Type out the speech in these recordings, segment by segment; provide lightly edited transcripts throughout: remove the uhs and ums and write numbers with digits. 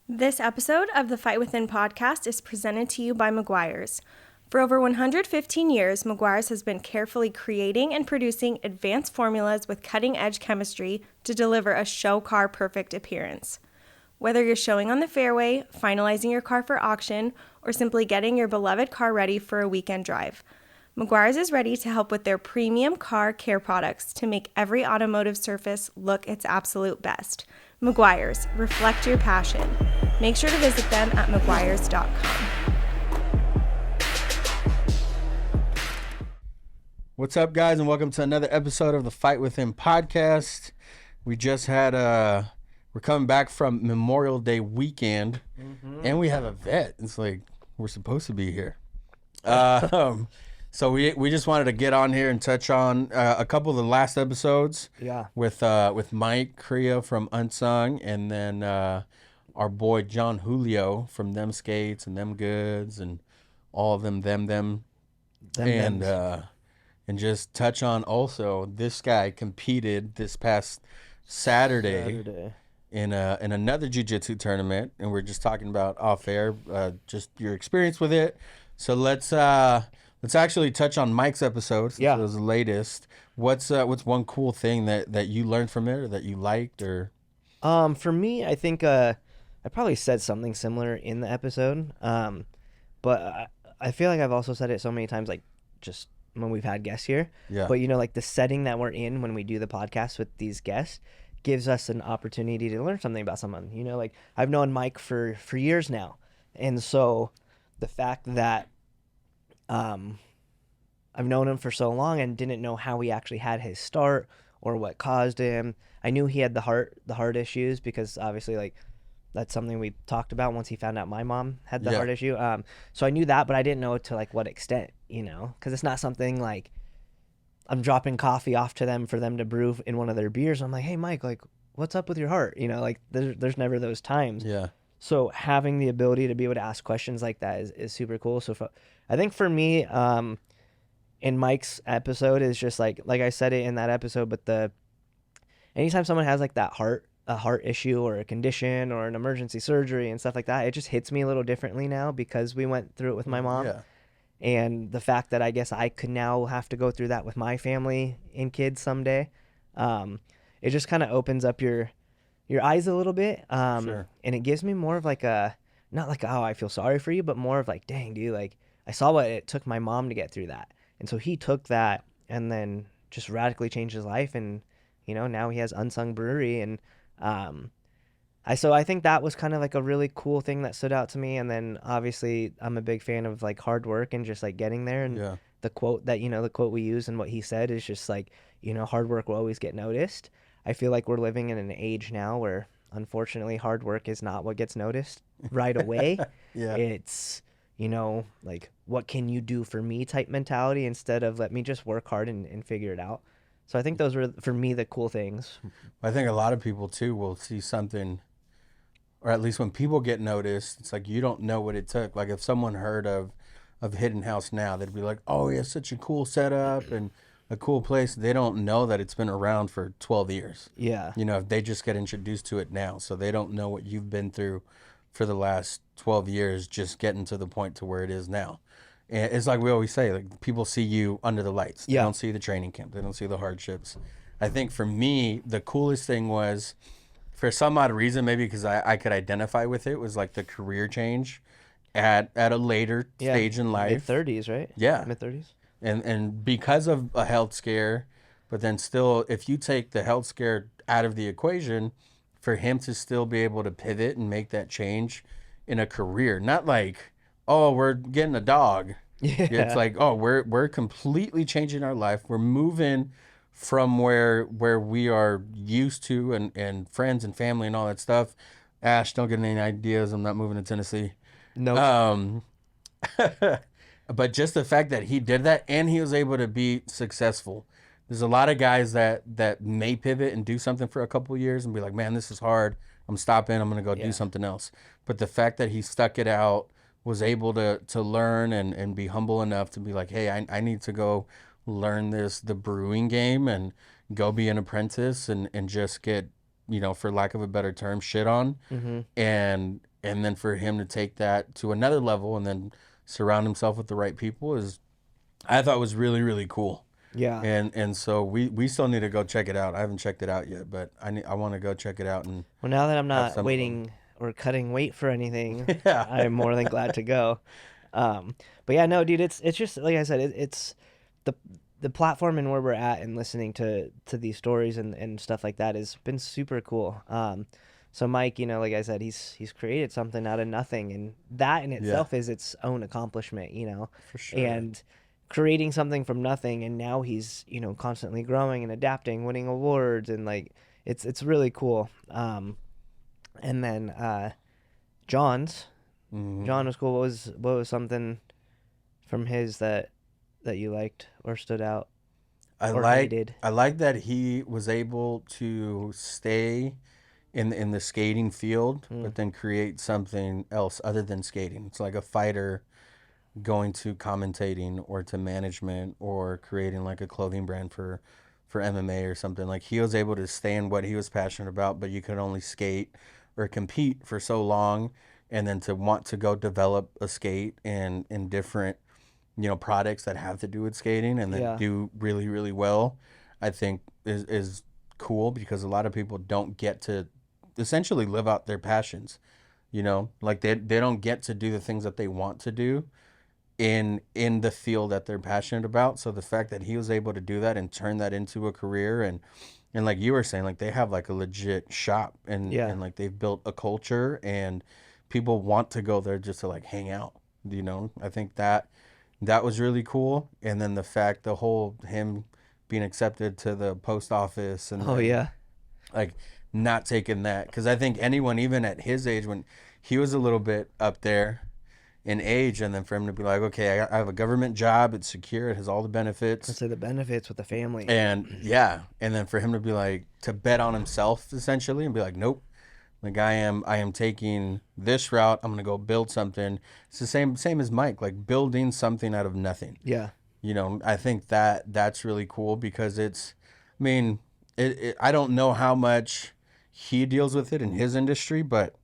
This episode of the Fight Within podcast is presented to you by Meguiar's. For over 115 years, Meguiar's has been carefully creating and producing advanced formulas with cutting-edge chemistry to deliver a show car perfect appearance. Whether you're showing on the fairway, finalizing your car for auction, or simply getting your beloved car ready for a weekend drive, Meguiar's is ready to help with their premium car care products to make every automotive surface look its absolute best. Meguiar's, reflect your passion. Make sure to visit them at meguiars.com. What's up, guys, and welcome to another episode of the Fight Within podcast. We just had we're coming back from Memorial Day weekend, and we have a vet. It's like we're supposed to be here. So we just wanted to get on here and touch on a couple of the last episodes. Yeah. With Mike Crea from Unsung, and then our boy John Julio from Them Skates and Them Goods and all of them. And just touch on also this guy competed this past Saturday. In another jiu-jitsu tournament, and we're just talking about off air, just your experience with it. So let's actually touch on Mike's episode. Since it was the latest. What's one cool thing that you learned from it, or that you liked, or? For me, I think I probably said something similar in the episode. But I feel like I've also said it so many times, like just when we've had guests here. Yeah. But like the setting that we're in when we do the podcast with these guests gives us an opportunity to learn something about someone. Like I've known Mike for years now, and so the fact that I've known him for so long and didn't know how he actually had his start or what caused him. I knew he had the heart issues because obviously like that's something we talked about once he found out my mom had the heart issue. So I knew that, but I didn't know to like what extent, because it's not something like I'm dropping coffee off to them for them to brew in one of their beers. I'm like, hey Mike, like what's up with your heart? Like there's never those times. Yeah. So having the ability to be able to ask questions like that is super cool. So I think for me, in Mike's episode is just like I said it in that episode, but anytime someone has like a heart issue or a condition or an emergency surgery and stuff like that, it just hits me a little differently now because we went through it with my mom. Yeah. And the fact that I guess I could now have to go through that with my family and kids someday, it just kind of opens up your eyes a little bit. Sure. And it gives me more of like not like, oh, I feel sorry for you, but more of like, dang, dude, like I saw what it took my mom to get through that. And so he took that and then just radically changed his life. And, now he has Unsung Brewery. And so I think that was kind of like a really cool thing that stood out to me. And then obviously I'm a big fan of like hard work and just like getting there. And the quote that, the quote we use and what he said is just like, hard work will always get noticed. I feel like we're living in an age now where unfortunately hard work is not what gets noticed right away. Yeah. It's, like what can you do for me type mentality instead of let me just work hard and figure it out. So I think those were for me the cool things. I think a lot of people too will see something, or at least when people get noticed, it's like you don't know what it took. Like if someone heard of Hidden House now, they'd be like, oh, yeah, such a cool setup and a cool place. They don't know that it's been around for 12 years. Yeah. If they just get introduced to it now, so they don't know what you've been through for the last 12 years, just getting to the point to where it is now. And it's like we always say, like people see you under the lights. They don't see the training camp. They don't see the hardships. I think for me, the coolest thing was, for some odd reason, maybe because I could identify with it, was like the career change at a later stage in life. Mid-30s, right? Yeah. Mid-30s. And because of a health scare, but then still, if you take the health scare out of the equation, for him to still be able to pivot and make that change in a career, not like, oh, we're getting a dog. Yeah. It's like, oh, we're completely changing our life. We're moving from where we are used to and friends and family and all that stuff. Ash, don't get any ideas. I'm not moving to Tennessee. No. But just the fact that he did that and he was able to be successful. There's a lot of guys that may pivot and do something for a couple of years and be like, man, this is hard. I'm stopping. I'm going to go do something else. But the fact that he stuck it out, was able to learn and be humble enough to be like, hey, I need to go learn the brewing game and go be an apprentice and just get, for lack of a better term, shit on. Mm-hmm. And and then for him to take that to another level and then surround himself with the right people is, I thought was really, really cool. Yeah. And so we still need to go check it out. I haven't checked it out yet, but I want to go check it out. And Well, now that I'm have not some of waiting or cutting weight for anything, Yeah. I'm more than glad to go. But yeah, no, dude, it's just like I said, it's the platform and where we're at and listening to these stories and stuff like that has been super cool. So Mike, you know, like I said, he's created something out of nothing, and that in itself is its own accomplishment, you know. For sure. And creating something from nothing, and now he's, you know, constantly growing and adapting, winning awards, and like it's really cool. And then John's John was cool. What was something from his that you liked or stood out? I like that he was able to stay in the skating field, but then create something else other than skating. It's like a fighter going to commentating or to management or creating like a clothing brand for MMA or something. Like he was able to stay in what he was passionate about, but you could only skate or compete for so long, and then to want to go develop a skate and in different, you know, products that have to do with skating and that do really, really well, I think is cool, because a lot of people don't get to essentially live out their passions, you know, like they don't get to do the things that they want to do in the field that they're passionate about. So the fact that he was able to do that and turn that into a career, and like you were saying, like they have like a legit shop, and like they've built a culture, and people want to go there just to like hang out, you know. I think that was really cool. And then the fact, the whole him being accepted to the post office, and like not taking that, because I think anyone even at his age, when he was a little bit up there in age, and then for him to be like, okay, I have a government job, it's secure, it has all the benefits. Let's say the benefits with the family. And and then for him to be like, to bet on himself essentially and be like, nope, like I am taking this route, I'm gonna go build something. It's the same as Mike, like building something out of nothing. Yeah. You know, I think that's really cool, because it's, I mean, I don't know how much he deals with it in his industry, but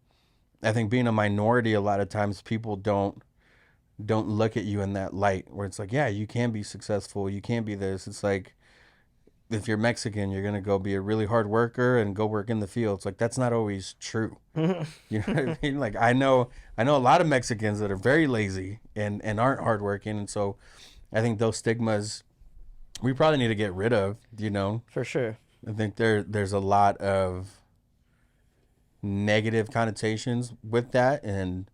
I think being a minority, a lot of times people don't look at you in that light, where it's like, yeah, you can be successful, you can be this. It's like, if you're Mexican, you're gonna go be a really hard worker and go work in the fields. Like that's not always true. You know what I mean? Like I know a lot of Mexicans that are very lazy and aren't hardworking, and so I think those stigmas we probably need to get rid of. You know, for sure. I think there's a lot of negative connotations with that, and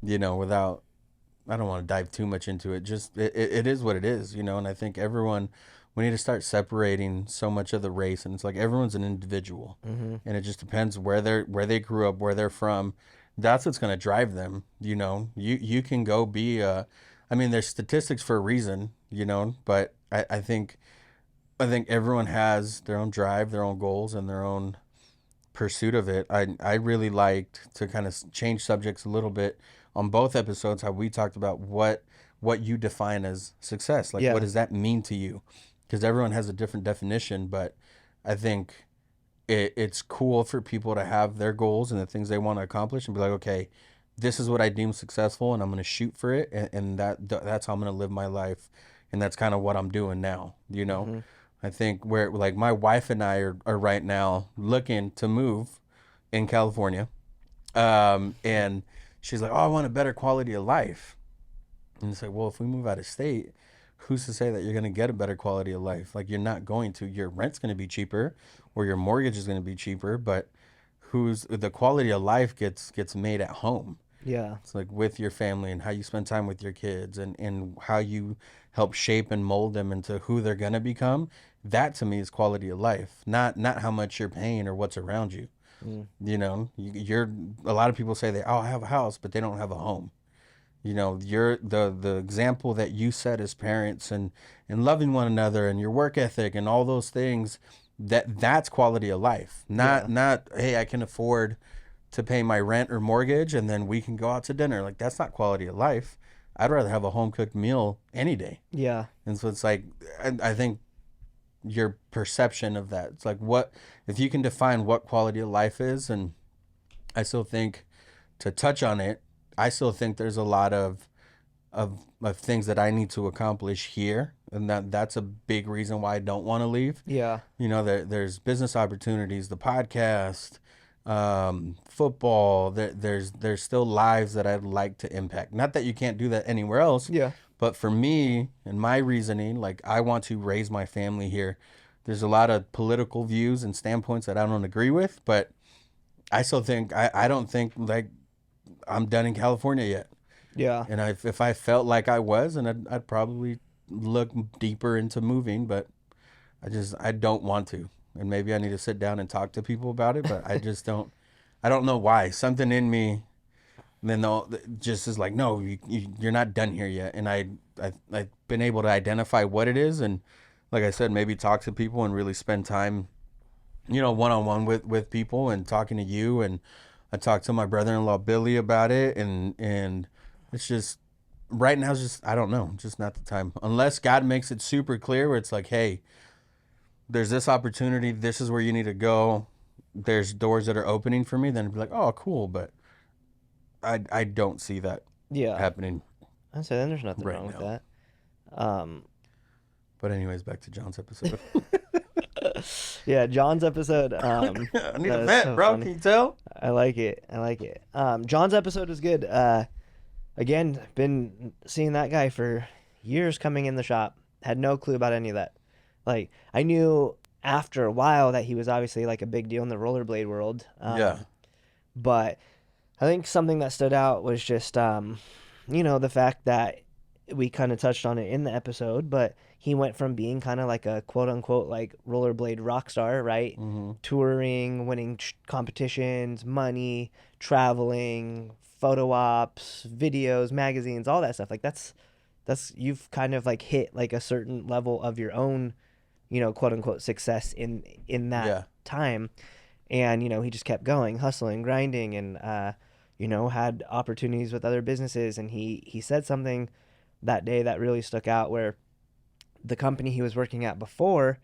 you know, without, I don't want to dive too much into it, just it is what it is, you know. And I think we need to start separating so much of the race, and it's like everyone's an individual, and it just depends where they grew up, where they're from. That's what's going to drive them, you know. You can go be I mean, there's statistics for a reason, you know, but I think everyone has their own drive, their own goals, and their own pursuit of it. I really liked to kind of change subjects a little bit on both episodes, how we talked about what you define as success. Like, what does that mean to you? Because everyone has a different definition, but I think it's cool for people to have their goals and the things they want to accomplish and be like, okay, this is what I deem successful, and I'm going to shoot for it, and that's how I'm going to live my life, and that's kind of what I'm doing now, you know? I think where, like, my wife and I are right now looking to move in California, and she's like, oh, I want a better quality of life. And it's like, well, if we move out of state, who's to say that you're going to get a better quality of life? Like, you're not going to. Your rent's going to be cheaper, or your mortgage is going to be cheaper, but the quality of life gets made at home. Yeah. It's like with your family, and how you spend time with your kids, and how you help shape and mold them into who they're going to become. That to me is quality of life, not how much you're paying or what's around you. You know, a lot of people say I have a house, but they don't have a home. You know, you're the example that you set as parents, and loving one another, and your work ethic and all those things, that's quality of life. Not hey, I can afford to pay my rent or mortgage and then we can go out to dinner. Like, that's not quality of life. I'd rather have a home cooked meal any day. Yeah. And so it's like, I think your perception of that, it's like, what if you can define what quality of life is? And I still think to touch on it, I still think there's a lot of things that I need to accomplish here, and that's a big reason why I don't want to leave. Yeah. You know, there's business opportunities, the podcast, football. There's still lives that I'd like to impact. Not that you can't do that anywhere else. Yeah. But for me and my reasoning, like, I want to raise my family here. There's a lot of political views and standpoints that I don't agree with, but I still think I don't think like I'm done in California yet. Yeah. And if I felt like I was, and I'd probably look deeper into moving, but I don't want to. And maybe I need to sit down and talk to people about it, but I just don't. I don't know why. Something in me, then just is like, no, you're not done here yet. And I've been able to identify what it is, and like I said, maybe talk to people and really spend time, you know, one-on-one with people, and talking to you. And I talked to my brother-in-law Billy about it, and it's just right now, it's just, I don't know, just not the time. Unless God makes it super clear where it's like, hey, there's this opportunity, this is where you need to go, there's doors that are opening for me, then it'd be like, oh, cool. But I don't see that happening. I say then there's nothing right wrong with now. that. But anyways, back to John's episode. Yeah, John's episode. I need a vet, so bro. Funny. Can you tell? I like it. John's episode was good. Again, been seeing that guy for years coming in the shop. Had no clue about any of that. Like, I knew after a while that he was obviously like a big deal in the rollerblade world. Yeah. But I think something that stood out was just, you know, the fact that we kind of touched on it in the episode, but he went from being kind of like a quote unquote like rollerblade rock star, right? Mm-hmm. Touring, winning competitions, money, traveling, photo ops, videos, magazines, all that stuff. Like that's you've kind of like hit like a certain level of your own, you know, quote unquote success in that time. And, you know, he just kept going, hustling, grinding, and, you know, had opportunities with other businesses. And he said something that day that really stuck out, where the company he was working at before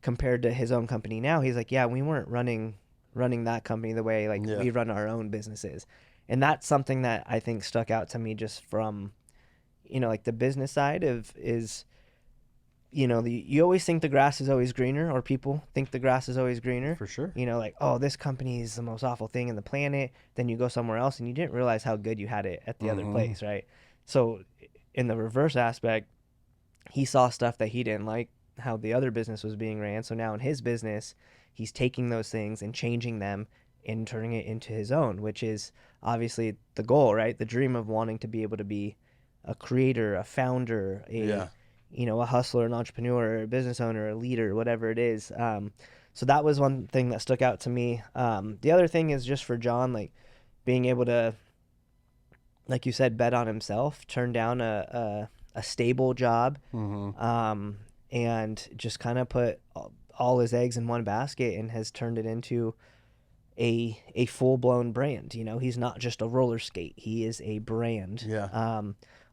compared to his own company now, he's like, yeah, we weren't running that company the way like we run our own businesses. And that's something that I think stuck out to me just from, you know, like the business side is, you know, you always think the grass is always greener, or people think the grass is always greener. For sure. You know, like, oh, this company is the most awful thing in the planet. Then you go somewhere else and you didn't realize how good you had it at the other place, right? So in the reverse aspect, he saw stuff that he didn't like how the other business was being ran. So now in his business, he's taking those things and changing them and turning it into his own, which is obviously the goal, right? The dream of wanting to be able to be a creator, a founder, you know, a hustler, an entrepreneur, a business owner, a leader, whatever it is. So that was one thing that stuck out to me. The other thing is just for John, like being able to, like you said, bet on himself, turn down a stable job, and just kind of put all his eggs in one basket, and has turned it into a full-blown brand. You know, he's not just a roller skate. He is a brand.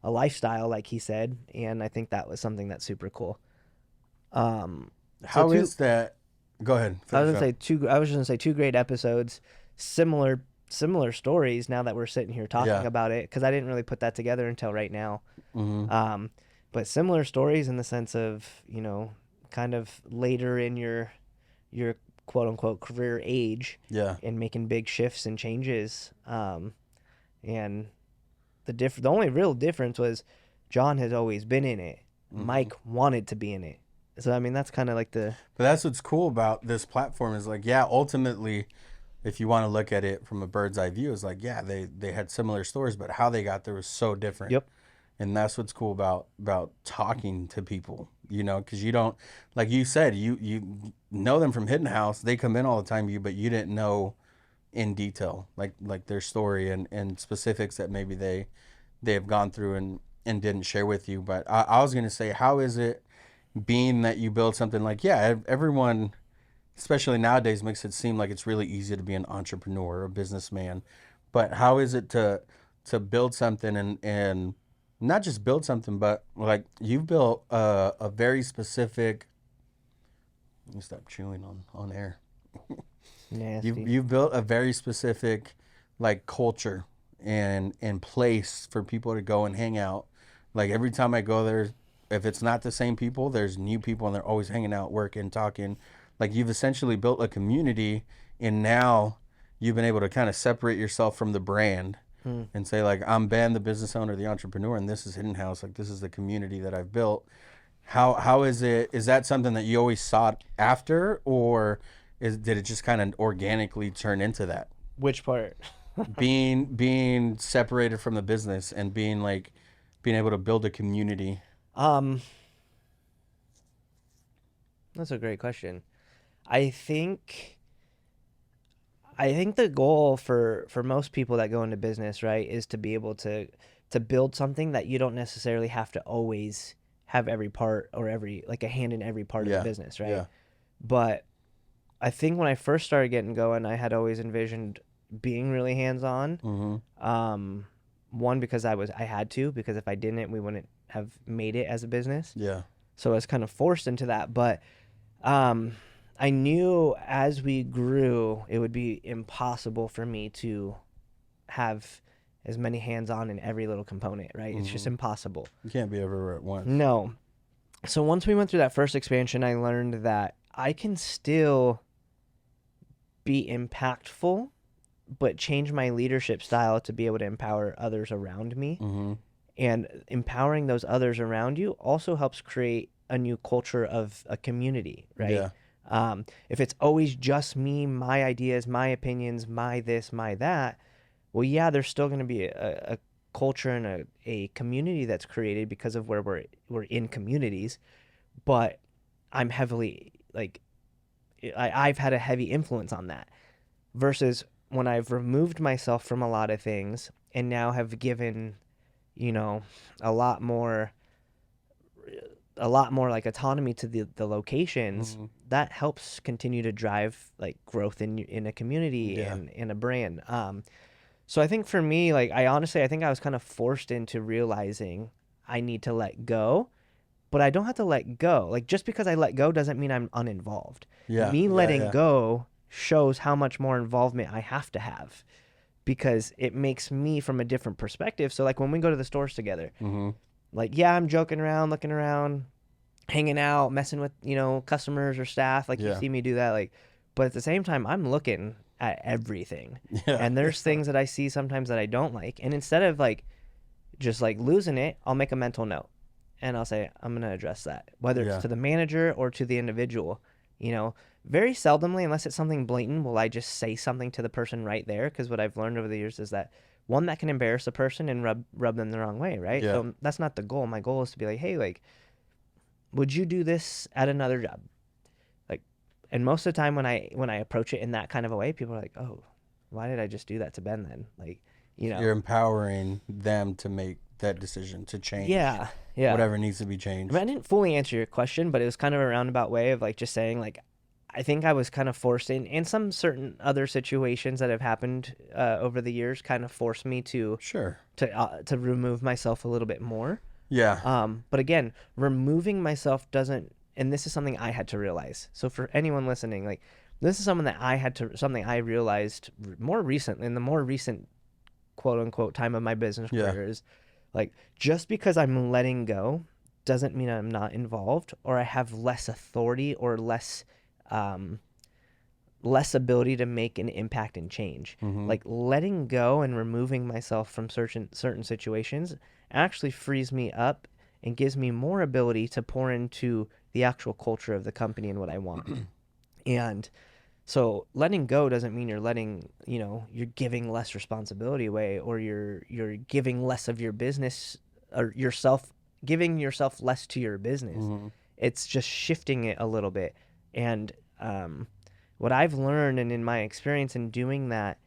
A lifestyle, like he said, and I think that was something that's super cool. How is that? Go ahead. I was gonna say two great episodes, similar stories. Now that we're sitting here talking about it, because I didn't really put that together until right now. But similar stories in the sense of, you know, kind of later in your quote unquote career age, and making big shifts and changes. And the only real difference was John has always been in it. Mike wanted to be in it. So, I mean, that's kind of like But that's what's cool about this platform is like, ultimately, if you want to look at it from a bird's eye view, is like, they had similar stories, but how they got there was so different. Yep. And that's what's cool about talking to people, you know, because you don't, like you said, you know them from Hidden House. They come in all the time, but you didn't know in detail, like their story and specifics that maybe they have gone through and didn't share with you. But I was going to say, how is it being that you build something like, everyone, especially nowadays, makes it seem like it's really easy to be an entrepreneur or a businessman. But how is it to build something and not just build something, but like you've built a very specific, let me stop chewing on air. Nasty. You've built a very specific like culture and place for people to go and hang out. Like every time I go there, if it's not the same people, there's new people and they're always hanging out, working, talking. Like you've essentially built a community, and now you've been able to kind of separate yourself from the brand and say like, I'm Ben, the business owner, the entrepreneur, and this is Hidden House. Like this is the community that I've built. How is it? Is that something that you always sought after, or did it just kind of organically turn into that? Which part? being separated from the business and being able to build a community. That's a great question. I think the goal for most people that go into business, right, is to be able to build something that you don't necessarily have to always have every part or like a hand in every part of the business, right? Yeah. But I think when I first started getting going, I had always envisioned being really hands-on. One, because I had to, because if I didn't, we wouldn't have made it as a business. Yeah. So I was kind of forced into that. But I knew as we grew, it would be impossible for me to have as many hands-on in every little component, right? It's just impossible. You can't be everywhere at once. No. So once we went through that first expansion, I learned that I can still be impactful, but change my leadership style to be able to empower others around me. And empowering those others around you also helps create a new culture of a community, right? Yeah. If it's always just me, my ideas, my opinions, my this, my that, well, yeah, there's still going to be a culture and a community that's created because of where we're in communities, but I'm heavily, like, I've had a heavy influence on that, versus when I've removed myself from a lot of things and now have given, a lot more like autonomy to the locations, that helps continue to drive like growth in a community and in a brand. So I think for me, like, I think I was kind of forced into realizing I need to let go, but I don't have to let go. Like, just because I let go doesn't mean I'm uninvolved. Yeah. Me letting go shows how much more involvement I have to have, because it makes me from a different perspective. So like when we go to the stores together, like, yeah, I'm joking around, looking around, hanging out, messing with, customers or staff. Like you see me do that. Like, but at the same time, I'm looking at everything. Yeah. And there's things that I see sometimes that I don't like. And instead of like, just like losing it, I'll make a mental note and I'll say, I'm going to address that, whether it's to the manager or to the individual. Very seldomly, unless it's something blatant, will I just say something to the person right there. Because what I've learned over the years is that, one, that can embarrass a person and rub them the wrong way, right? Yeah. So that's not the goal. My goal is to be like, hey, like, would you do this at another job? Like, and most of the time when I approach it in that kind of a way, people are like, oh, why did I just do that to Ben then? Like, You're empowering them to make that decision, to change. Yeah. Whatever needs to be changed. I didn't fully answer your question, but it was kind of a roundabout way of like just saying, like, I think I was kind of forced in some certain other situations that have happened over the years, kind of forced me to remove myself a little bit more. Yeah. But again, removing myself doesn't, and this is something I had to realize. So for anyone listening, like, this is something I realized more recently, in the more recent quote unquote time of my business career, is like, just because I'm letting go doesn't mean I'm not involved or I have less authority or less ability to make an impact and change. Like, letting go and removing myself from certain situations actually frees me up and gives me more ability to pour into the actual culture of the company and what I want. And so letting go doesn't mean you're letting, you're giving less responsibility away, or you're giving less of your business, or giving yourself less to your business. It's just shifting it a little bit. And what I've learned, and in my experience in doing that,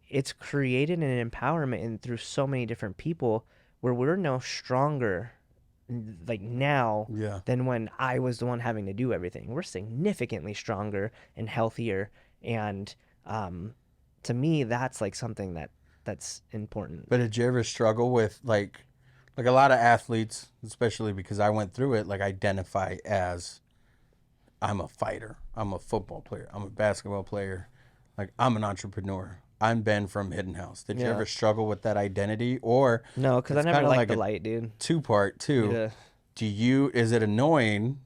it's created an empowerment through so many different people, where we're no stronger like now than when I was the one having to do everything. We're significantly stronger and healthier. And to me, that's like something that's important. But did you ever struggle with like a lot of athletes, especially because I went through it, like, identify as, I'm a fighter, I'm a football player, I'm a basketball player, like, I'm an entrepreneur, I'm Ben from Hidden House. Did you Yeah. ever struggle with that identity? Or No, because I it's never kinda liked like the a light, dude. two-part too. Yeah. Is it annoying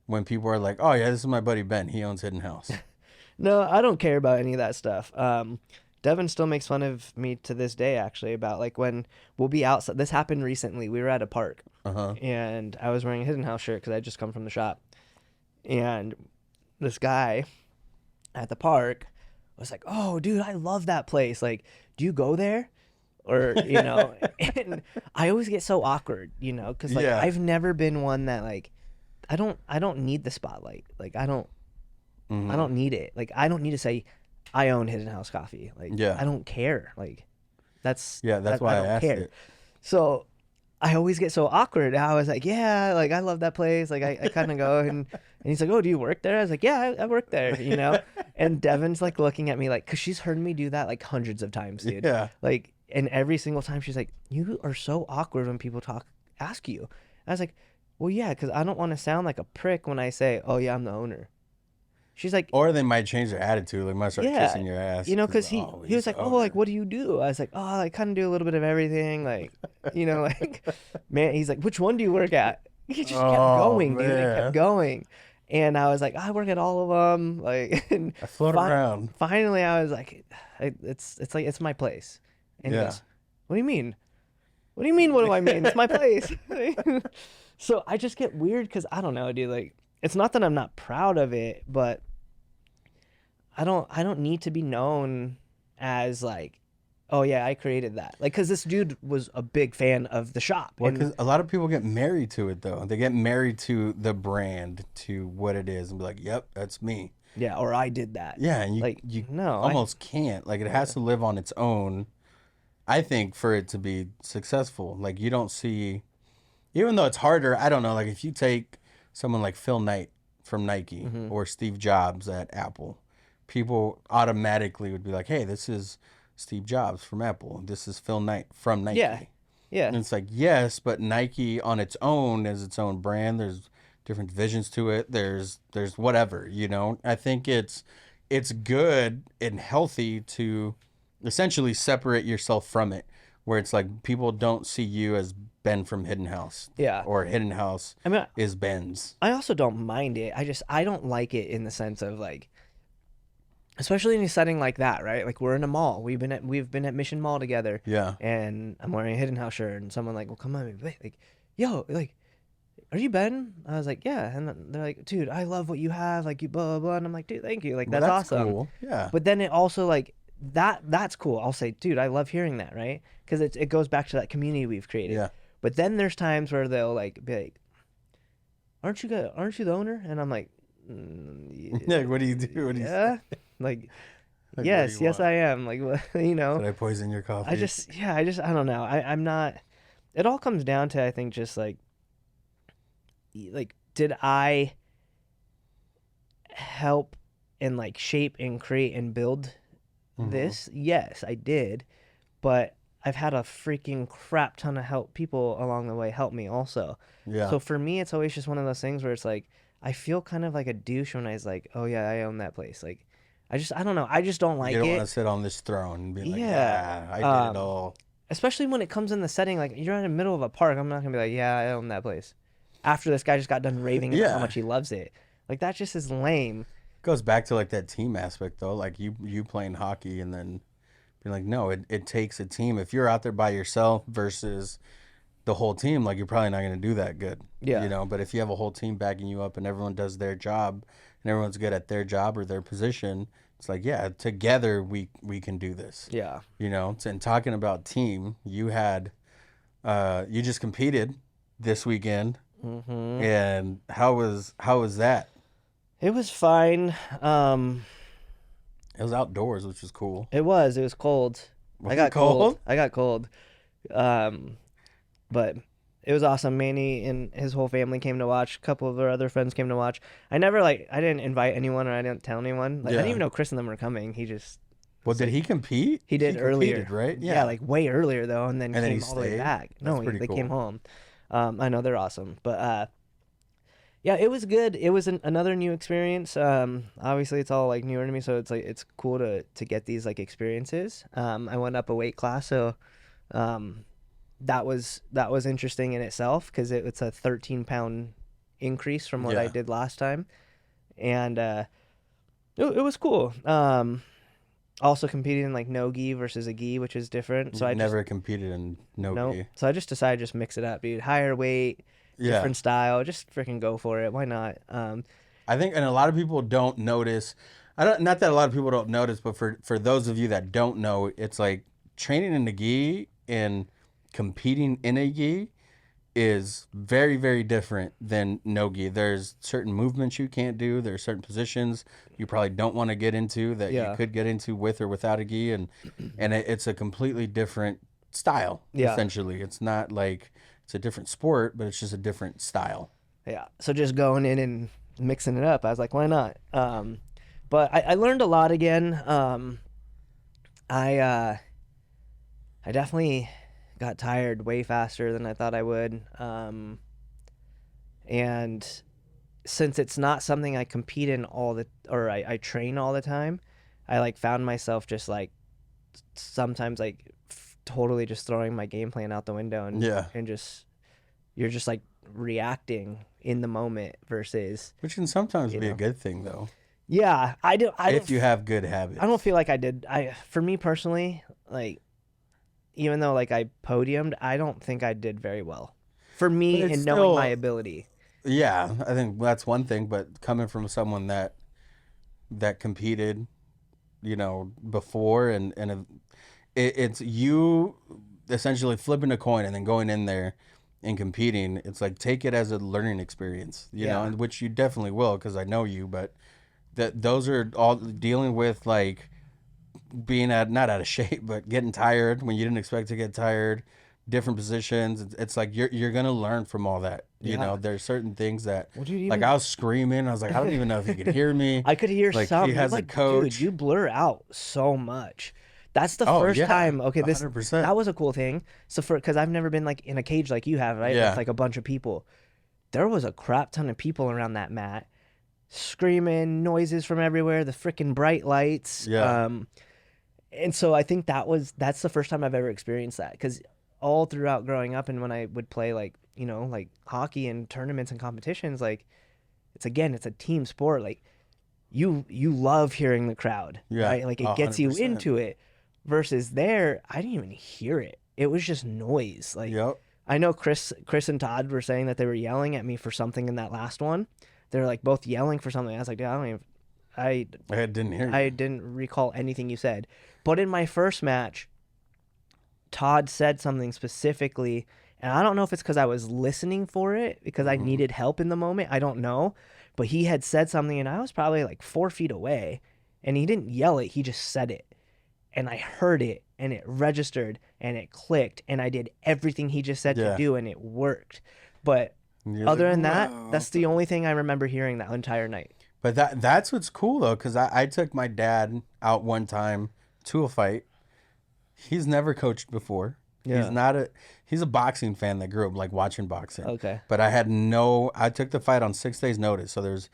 when people are like, oh yeah, this is my buddy Ben, he owns Hidden House? No, I don't care about any of that stuff. Devin still makes fun of me to this day, actually, about like when we'll be outside. This happened recently. We were at a park, and I was wearing a Hidden House shirt because I just come from the shop, and this guy at the park was like, "Oh, dude, I love that place. Like, do you go there?" Or and I always get so awkward, because like Yeah. I've never been one that like I don't need the spotlight. Like I don't need it. Like I don't need to say I own Hidden House Coffee. Like I don't care. Like that's why I don't asked care. it. So I always get so awkward. I was like, yeah, like I love that place. Like I kind of go and he's like, oh, do you work there? I was like, yeah, I work there. And Devin's like looking at me like, cause she's heard me do that like hundreds of times, dude. Yeah. Like, and every single time she's like, you are so awkward when people ask you. I was like, well, yeah, because I don't want to sound like a prick when I say, oh, yeah, I'm the owner. She's like, or they might change their attitude. Like, might start kissing your ass. Because he was like, oh, like, what do you do? I was like, oh, I kind of do a little bit of everything. Like, like, man, he's like, which one do you work at? He just kept going, dude. It kept going. And I was like, I work at all of them. Like, and I float around. Finally, I was like, it's my place. And he goes, what do you mean? What do you mean? What do I mean? It's my place. So I just get weird because I don't know, dude. Like, it's not that I'm not proud of it, but I don't need to be known as like, oh yeah, I created that. Like, because this dude was a big fan of the shop. Well, because a lot of people get married to it though. They get married to the brand, to what it is, and be like, yep, that's me. Yeah, or I did that. Yeah, and you almost can't. Like, it has to live on its own. I think for it to be successful, like you don't see, even though it's harder. I don't know. Like if you take someone like Phil Knight from Nike or Steve Jobs at Apple, people automatically would be like, hey, this is Steve Jobs from Apple. This is Phil Knight from Nike. Yeah. And it's like, yes, but Nike on its own is its own brand. There's different visions to it. There's whatever, I think it's good and healthy to essentially separate yourself from it, where it's like people don't see you as Ben from Hidden House. Yeah. Or Hidden House is Ben's. I also don't mind it. I don't like it in the sense of like, especially in a setting like that, right? Like we're in a mall. We've been at Mission Mall together. Yeah. And I'm wearing a Hidden House shirt, and someone like will come on me, like, yo, like, are you Ben? I was like, yeah. And they're like, dude, I love what you have. Like you blah, blah, blah. And I'm like, dude, thank you. Like, that's awesome. Cool. Yeah. But then it also like, that's cool. I'll say, dude, I love hearing that, right? Because it goes back to that community we've created. Yeah. But then there's times where they'll like be like, aren't you the owner? And I'm like, yeah. What do you do? Yeah. Like yes, I am. Like, Did I poison your coffee? I don't know. I'm not. It all comes down to, I think, just like did I help and like shape and create and build this? Yes, I did. But I've had a freaking crap ton of people along the way help me also. Yeah. So for me, it's always just one of those things where it's like, I feel kind of like a douche when I was like, oh yeah, I own that place. Like, I don't know. I just don't like it. You don't want to sit on this throne and be like, yeah, I did it all. Especially when it comes in the setting, like you're in the middle of a park. I'm not going to be like, yeah, I own that place. After this guy just got done raving about how much he loves it. Like, that just is lame. Goes back to like that team aspect though. Like you playing hockey and then being like, no, it takes a team. If you're out there by yourself versus the whole team, like you're probably not going to do that good. Yeah. But if you have a whole team backing you up and everyone does their job and everyone's good at their job or their position, it's like, yeah, together we can do this. Yeah. And talking about team, you had you just competed this weekend. And how was that? It was fine. It was outdoors, which was cool. It was cold. I got cold. But it was awesome. Manny and his whole family came to watch. A couple of our other friends came to watch. I didn't invite anyone, or I didn't tell anyone. Like, I didn't even know Chris and them were coming. He just... Well, did he compete? He did earlier. Right? Yeah, like way earlier, though, and then came all the way back. No, they cool. came home. I know, they're awesome. But Yeah, it was good. It was another new experience. Obviously it's all like newer to me, so it's like it's cool to get these like experiences. I went up a weight class, so um, that was interesting in itself because it's a 13-pound increase from what I Yeah. did last time, and it was cool. Also competing in like no gi versus a gi, which is different. So You've I just never competed in no no. gi. So I just decided to just mix it up, dude. Higher weight, Yeah. different style. Just freaking go for it. Why not? I think, and a lot of people don't notice. I don't. Not that a lot of people don't notice, but for those of you that don't know, it's like training in the gi and competing in a gi is very, very different than no gi. There's certain movements you can't do. There's certain positions you probably don't want to get into that you Yeah. could get into with or without a gi, and it's a completely different style. Yeah. Essentially, it's not like it's a different sport, but it's just a different style. Yeah. So just going in and mixing it up, I was like, why not? But I learned a lot again. I definitely got tired way faster than I thought I would. And since it's not something I compete in or I train all the time, I like found myself just like sometimes like totally just throwing my game plan out the window and just you're just like reacting in the moment versus Which can sometimes be a good thing, though, yeah. if you have good habits. I don't feel like I did. For me personally, like even though like I podiumed, I don't think I did very well. For me, But it's and knowing still- my ability. Yeah, I think that's one thing, but coming from someone that competed, before it's you essentially flipping a coin and then going in there and competing. It's like take it as a learning experience, Yeah. and which you definitely will because I know you, but those are all dealing with like being not out of shape, but getting tired when you didn't expect to get tired, different positions. It's like you're gonna learn from all that. Yeah. There's certain things that Well, dude, like I was screaming. I was like, I don't even know if he could hear me. I could hear Like, some. he has like, a coach. Dude, you blur out so much. That's the Oh, first yeah, time. Okay, 100%. that was a cool thing. So because I've never been like in a cage like you have, right? Yeah. With like a bunch of people. There was a crap ton of people around that mat, screaming, noises from everywhere, the freaking bright lights. Yeah. And so I think that's the first time I've ever experienced that because all throughout growing up and when I would play like like hockey and tournaments and competitions, like it's a team sport. Like you love hearing the crowd, Yeah. right? Like it gets you 100%. into it. Versus there, I didn't even hear it. It was just noise. Like Yep. I know Chris and Todd were saying that they were yelling at me for something in that last one. They're like both yelling for something. I was like, dude, I didn't hear you. I didn't recall anything you said. But in my first match, Todd said something specifically, and I don't know if it's because I was listening for it, because I needed help in the moment. I don't know. But he had said something, and I was probably like 4 feet away, and he didn't yell it. He just said it. And I heard it, and it registered, and it clicked, and I did everything he just said to Yeah. do, and it worked. But And you're other like, than that, "Wow." that's the only thing I remember hearing that entire night. But that's what's cool though, because I took my dad out one time to a fight. He's never coached before. Yeah. He's a boxing fan that grew up like watching boxing. Okay. But I took the fight on 6 days notice. So there's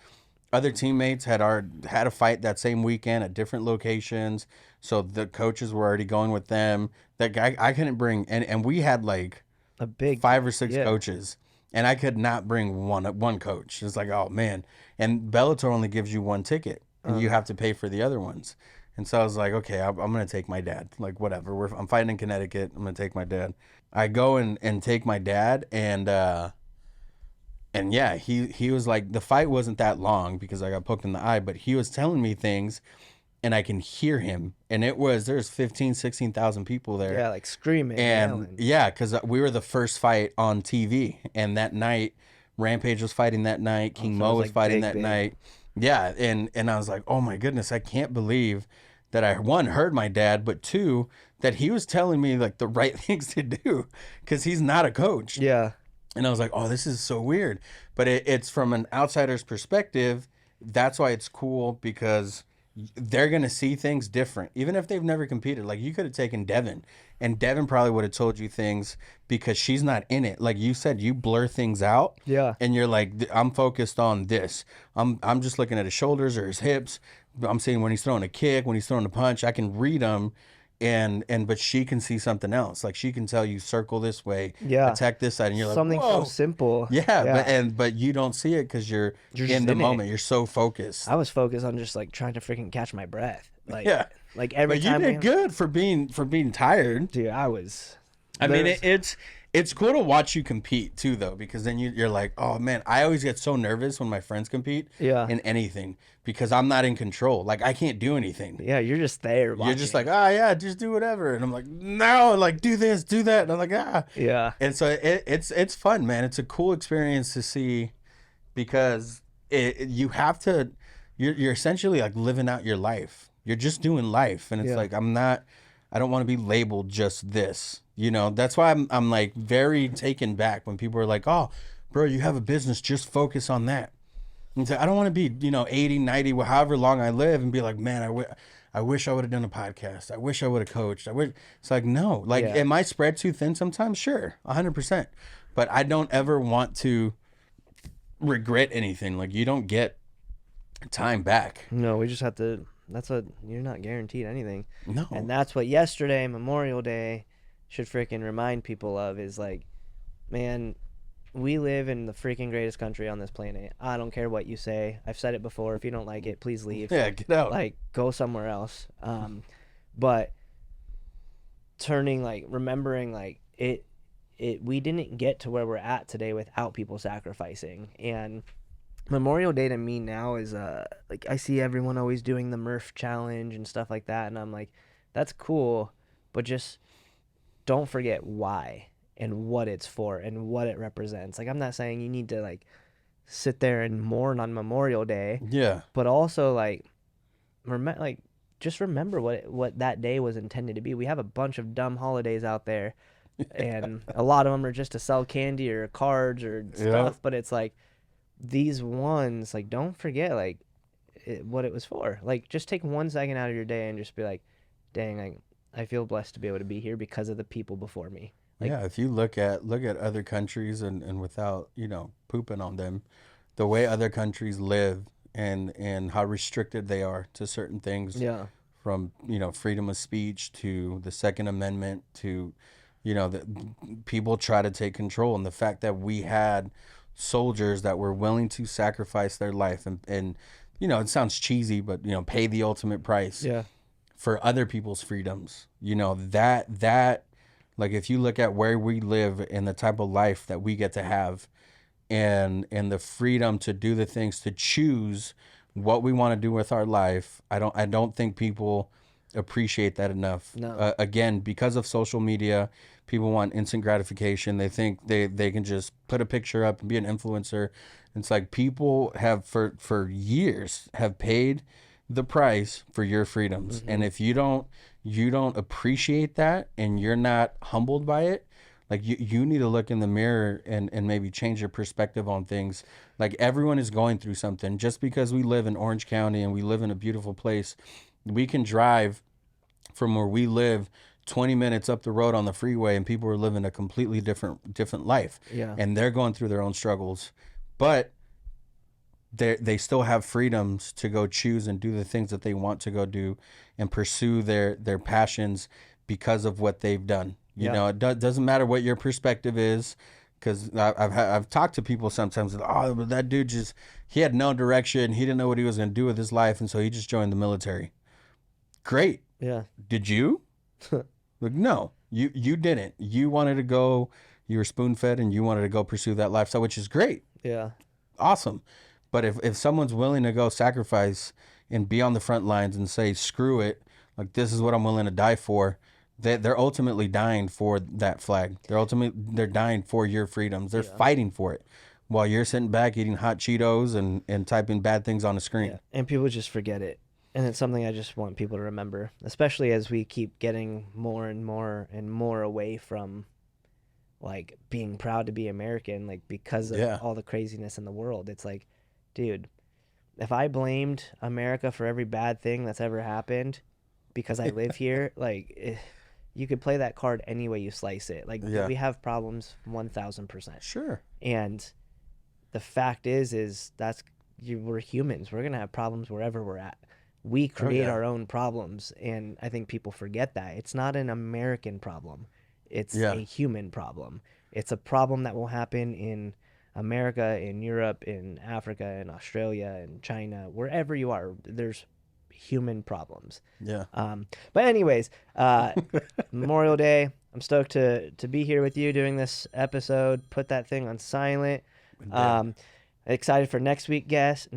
other teammates had a fight that same weekend at different locations. So the coaches were already going with them. That guy I couldn't bring, and we had like A big 5 or 6 yeah. coaches, and I could not bring one coach. It's like, oh man. And Bellator only gives you one ticket, and you have to pay for the other ones. And so I was like, okay, I'm gonna take my dad. Like whatever. I'm fighting in Connecticut. I'm gonna take my dad. I go and take my dad, and yeah, he was like, the fight wasn't that long because I got poked in the eye, but he was telling me things, and I can hear him. And there's 15, 16,000 people there. Yeah, like screaming, And yelling. yeah, because we were the first fight on TV, and that night Rampage was fighting that night, King so Mo it was, was like, fighting big, that big. night. Yeah, and I was like, oh my goodness, I can't believe that I, one, heard my dad, but two, that he was telling me like the right things to do, because he's not a coach. Yeah. And I was like, oh, this is so weird. But it's from an outsider's perspective. That's why it's cool, because they're going to see things different. Even if they've never competed. Like, you could have taken Devin, And Devin probably would have told you things because she's not in it. Like you said, you blur things out. Yeah. And you're like, I'm focused on this. I'm just looking at his shoulders or his hips. I'm seeing when he's throwing a kick, when he's throwing a punch. I can read him. But she can see something else. Like she can tell you circle this way, Yeah. attack this side, and you're Something like, whoa. so simple. Yeah, but you don't see it because you're just in the in moment. it. You're so focused. I was focused on just like trying to freaking catch my breath. Like, Yeah. Like every But time. you did good for being tired. Dude, I was. I mean, it's cool to watch you compete too, though, because then you're like, oh man, I always get so nervous when my friends compete in anything because I'm not in control. Like I can't do anything. Yeah, you're just there. Watching. You're just like, yeah, just do whatever, and I'm like, no, like do this, do that, and I'm like, Yeah. And so it's fun, man. It's a cool experience to see because you have to. You're essentially like living out your life. You're just doing life, and it's like I don't want to be labeled just this. You know, that's why I'm like very taken back when people are like, oh, bro, you have a business, just focus on that. And so I don't want to be, 80, 90, however long I live and be like, man, I wish I would have done a podcast. I wish I would have coached. It's like, no, like, am I spread too thin sometimes? Sure, 100%. But I don't ever want to regret anything. Like you don't get time back. No, we just have to, you're not guaranteed anything. No. And that's what yesterday, Memorial Day, should freaking remind people of is like, man, we live in the freaking greatest country on this planet. I don't care what you say. I've said it before. If you don't like it, please leave. Yeah, get out. Like, go somewhere else. But remembering like we didn't get to where we're at today without people sacrificing. And Memorial Day to me now is like I see everyone always doing the Murph challenge and stuff like that, and I'm like, that's cool, but just don't forget why and what it's for and what it represents. Like I'm not saying you need to like sit there and mourn on Memorial Day. Yeah. But also like just remember what that day was intended to be. We have a bunch of dumb holidays out there, and a lot of them are just to sell candy or cards or stuff. But it's like these ones, like don't forget like what it was for. Like just take 1 second out of your day and just be like, dang, I feel blessed to be able to be here because of the people before me. Like, yeah, if you look at other countries and without, pooping on them, the way other countries live and how restricted they are to certain things. Yeah. From, freedom of speech to the Second Amendment to, the people try to take control. And the fact that we had soldiers that were willing to sacrifice their life and it sounds cheesy, but, pay the ultimate price. Yeah. For other people's freedoms, that like if you look at where we live and the type of life that we get to have and the freedom to do the things, to choose what we want to do with our life, I don't think people appreciate that enough. No. Again, because of social media, people want instant gratification. They think they can just put a picture up and be an influencer. It's like people have for years have paid the price for your freedoms. Mm-hmm. And if you don't appreciate that and you're not humbled by it, like you need to look in the mirror and maybe change your perspective on things. Like everyone is going through something. Just because we live in Orange County and we live in a beautiful place, we can drive from where we live 20 minutes up the road on the freeway and people are living a completely different life. Yeah. And they're going through their own struggles. But they still have freedoms to go choose and do the things that they want to go do and pursue their passions because of what they've done. You know, it doesn't matter what your perspective is, because I've talked to people sometimes. Oh, but that dude he had no direction. He didn't know what he was going to do with his life, and so he just joined the military. Great. Yeah. Did you? Like, no, you didn't. You wanted to go. You were spoon fed, and you wanted to go pursue that lifestyle, which is great. Yeah. Awesome. But if someone's willing to go sacrifice and be on the front lines and say, screw it, like this is what I'm willing to die for, they're ultimately dying for that flag. They're dying for your freedoms. They're fighting for it while you're sitting back eating hot Cheetos and typing bad things on the screen. Yeah. And people just forget it. And it's something I just want people to remember, especially as we keep getting more and more and more away from like being proud to be American, like because of all the craziness in the world. It's like, dude, if I blamed America for every bad thing that's ever happened because I live here, like you could play that card any way you slice it. Like Yeah. we have problems 1000%. Sure. And the fact is we're humans. We're going to have problems wherever we're at. We create our own problems, and I think people forget that. It's not an American problem. It's a human problem. It's a problem that will happen in America, in Europe, in Africa, in Australia, in China, wherever you are. There's human problems. Yeah. But anyways, Memorial Day, I'm stoked to be here with you doing this episode. Put that thing on silent. Excited for next week's guest.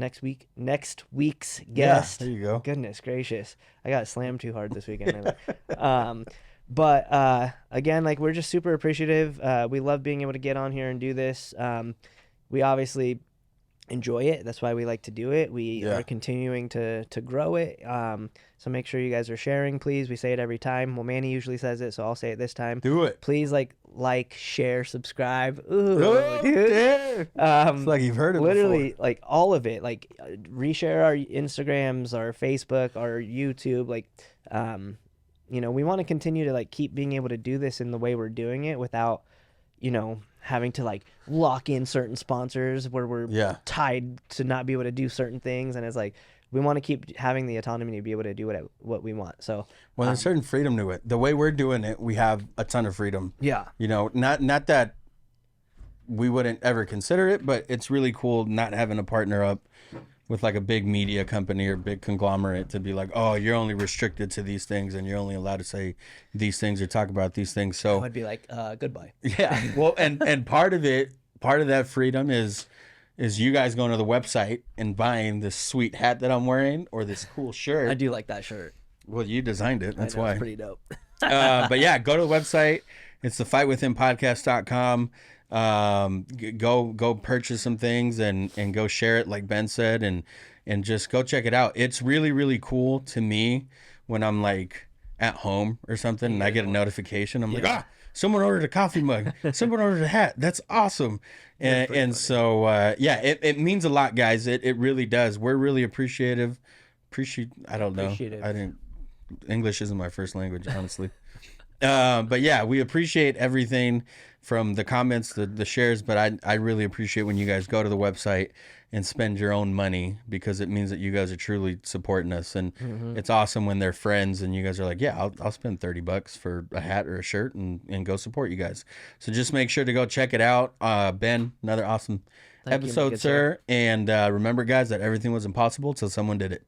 Yeah, there you go. Goodness gracious, I got slammed too hard this weekend. But again, like, we're just super appreciative. We love being able to get on here and do this. We obviously enjoy it. That's why we like to do it. We are continuing to grow it. So make sure you guys are sharing, please. We say it every time. Well, Manny usually says it, so I'll say it this time. Do it. Please, like, share, subscribe. Ooh, dude. It's like you've heard it literally before. like all of it. Like, reshare our Instagrams, our Facebook, our YouTube. Like, you know, we want to continue to, like, keep being able to do this in the way we're doing it without, you know, having to, like, lock in certain sponsors where we're tied to not be able to do certain things. And it's like, we want to keep having the autonomy to be able to do what we want. So, well, there's certain freedom to it. The way we're doing it, we have a ton of freedom. Yeah. You know, not that we wouldn't ever consider it, but it's really cool not having a partner up with, like, a big media company or big conglomerate to be like, oh, you're only restricted to these things and you're only allowed to say these things or talk about these things. So I would be like, goodbye. Yeah. Well, and part of that freedom is you guys going to the website and buying this sweet hat that I'm wearing or this cool shirt. I do like that shirt. Well, you designed it. That's why. It's pretty dope. But yeah, go to the website. It's thefightwithinpodcast.com. Go purchase some things and go share it, like Ben said, and just go check it out. It's really, really cool to me when I'm, like, at home or something and I get a notification. I'm like, someone ordered a coffee mug. Someone ordered a hat. That's awesome. And so, it means a lot, guys. It really does. We're really appreciative. I don't know. English isn't my first language, honestly. But yeah, we appreciate everything from the comments, the shares, but I really appreciate when you guys go to the website and spend your own money, because it means that you guys are truly supporting us. And it's awesome when they're friends and you guys are like, yeah, I'll spend $30 for a hat or a shirt and go support you guys. So just make sure to go check it out. Ben, another awesome episode, sir. And remember, guys, that everything was impossible till someone did it.